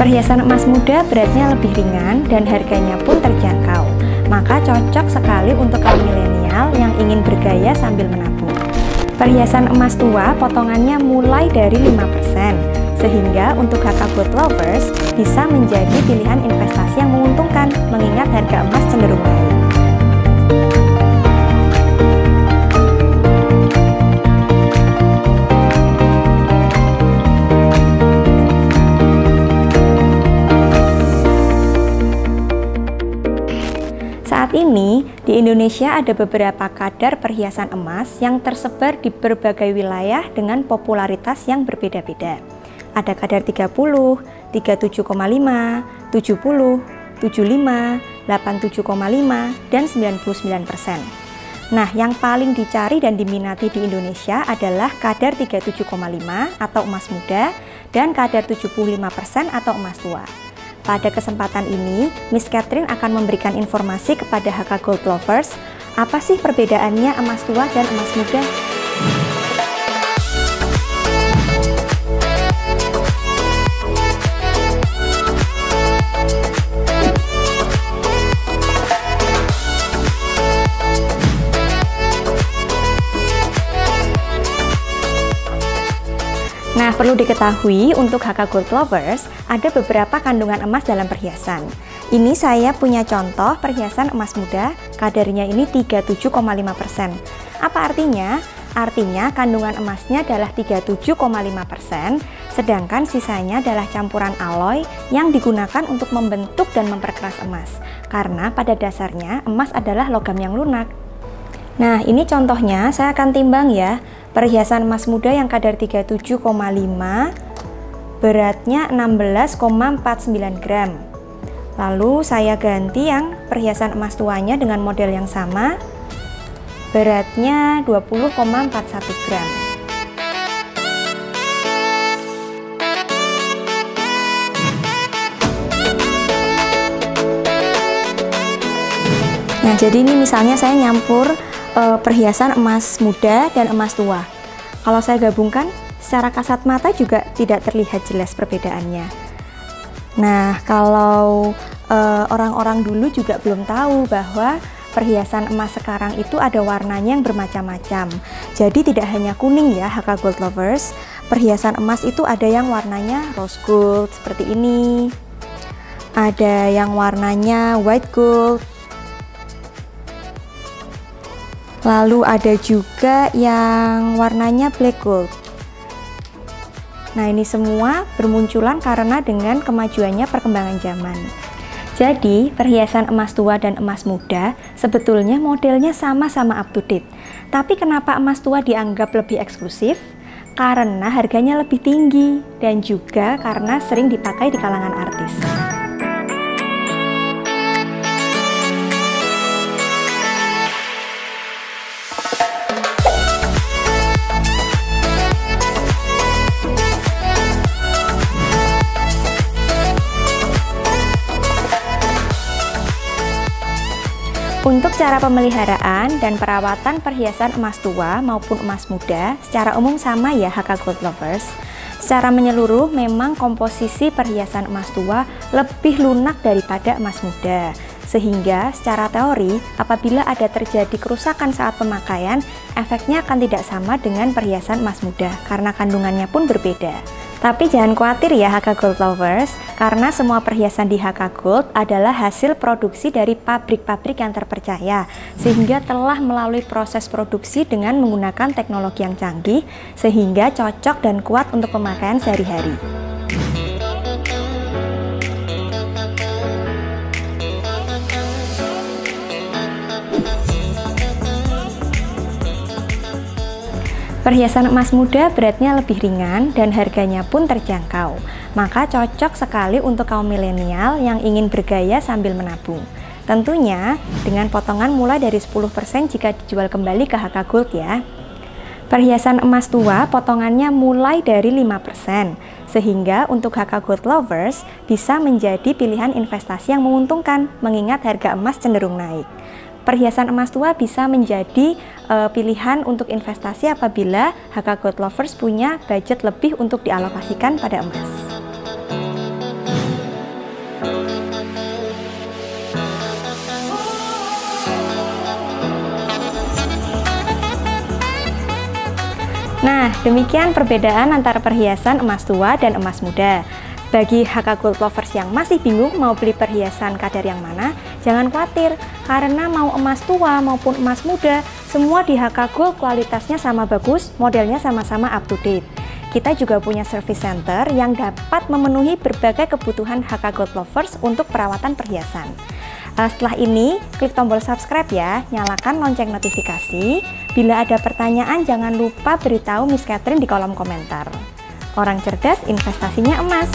Perhiasan emas muda beratnya lebih ringan dan harganya pun terjangkau, maka cocok sekali untuk kaum milenial yang ingin bergaya sambil menabung. Perhiasan emas tua potongannya mulai dari 5%, sehingga untuk kakak gold lovers bisa menjadi pilihan investasi yang menguntungkan mengingat harga emas cenderung naik. Saat ini, di Indonesia ada beberapa kadar perhiasan emas yang tersebar di berbagai wilayah dengan popularitas yang berbeda-beda. Ada kadar 30, 37,5, 70, 75, 87,5, dan 99%. Nah, yang paling dicari dan diminati di Indonesia adalah kadar 37,5 atau emas muda dan kadar 75% atau emas tua. Pada kesempatan ini, Miss Catherine akan memberikan informasi kepada HK Gold Lovers, apa sih perbedaannya emas tua dan emas muda? Nah, perlu diketahui untuk HK Gold Lovers, ada beberapa kandungan emas dalam perhiasan. Ini saya punya contoh perhiasan emas muda, kadarnya ini 37,5%. Apa artinya? Artinya kandungan emasnya adalah 37,5%, sedangkan sisanya adalah campuran alloy yang digunakan untuk membentuk dan memperkeras emas. Karena pada dasarnya emas adalah logam yang lunak. Nah, ini contohnya, saya akan timbang ya. Perhiasan emas muda yang kadar 37,5 beratnya 16,49 gram. Lalu saya ganti yang perhiasan emas tuanya dengan model yang sama, beratnya 20,41 gram. Nah, jadi ini misalnya saya nyampur perhiasan emas muda dan emas tua. Kalau saya gabungkan, secara kasat mata juga tidak terlihat jelas perbedaannya. Nah, kalau orang-orang dulu juga belum tahu bahwa perhiasan emas sekarang itu ada warnanya yang bermacam-macam. Jadi tidak hanya kuning ya HK Gold Lovers, perhiasan emas itu ada yang warnanya rose gold seperti ini, ada yang warnanya white gold, lalu ada juga yang warnanya black gold. Nah, ini semua bermunculan karena dengan kemajuannya perkembangan zaman. Jadi, perhiasan emas tua dan emas muda sebetulnya modelnya sama-sama up to date. Tapi kenapa emas tua dianggap lebih eksklusif? Karena harganya lebih tinggi dan juga karena sering dipakai di kalangan artis. Untuk cara pemeliharaan dan perawatan perhiasan emas tua maupun emas muda secara umum sama ya HK Gold Lovers. Secara menyeluruh memang komposisi perhiasan emas tua lebih lunak daripada emas muda. Sehingga secara teori apabila ada terjadi kerusakan saat pemakaian, efeknya akan tidak sama dengan perhiasan emas muda karena kandungannya pun berbeda. Tapi jangan khawatir ya HK Gold Lovers, karena semua perhiasan di HK Gold adalah hasil produksi dari pabrik-pabrik yang terpercaya, sehingga telah melalui proses produksi dengan menggunakan teknologi yang canggih, sehingga cocok dan kuat untuk pemakaian sehari-hari. Perhiasan emas muda beratnya lebih ringan dan harganya pun terjangkau, maka cocok sekali untuk kaum milenial yang ingin bergaya sambil menabung. Tentunya dengan potongan mulai dari 10% jika dijual kembali ke HK Gold ya. Perhiasan emas tua potongannya mulai dari 5%, sehingga untuk HK Gold Lovers bisa menjadi pilihan investasi yang menguntungkan mengingat harga emas cenderung naik. Perhiasan emas tua bisa menjadi pilihan untuk investasi apabila HK Gold Lovers punya budget lebih untuk dialokasikan pada emas. Nah, demikian perbedaan antara perhiasan emas tua dan emas muda. Bagi HK Gold Lovers yang masih bingung mau beli perhiasan kadar yang mana, jangan khawatir, karena mau emas tua maupun emas muda, semua di HK Gold kualitasnya sama bagus, modelnya sama-sama up to date. Kita juga punya service center yang dapat memenuhi berbagai kebutuhan HK Gold Lovers untuk perawatan perhiasan. Setelah ini, klik tombol subscribe ya, nyalakan lonceng notifikasi. Bila ada pertanyaan, jangan lupa beritahu Miss Catherine di kolom komentar. Orang cerdas investasinya emas.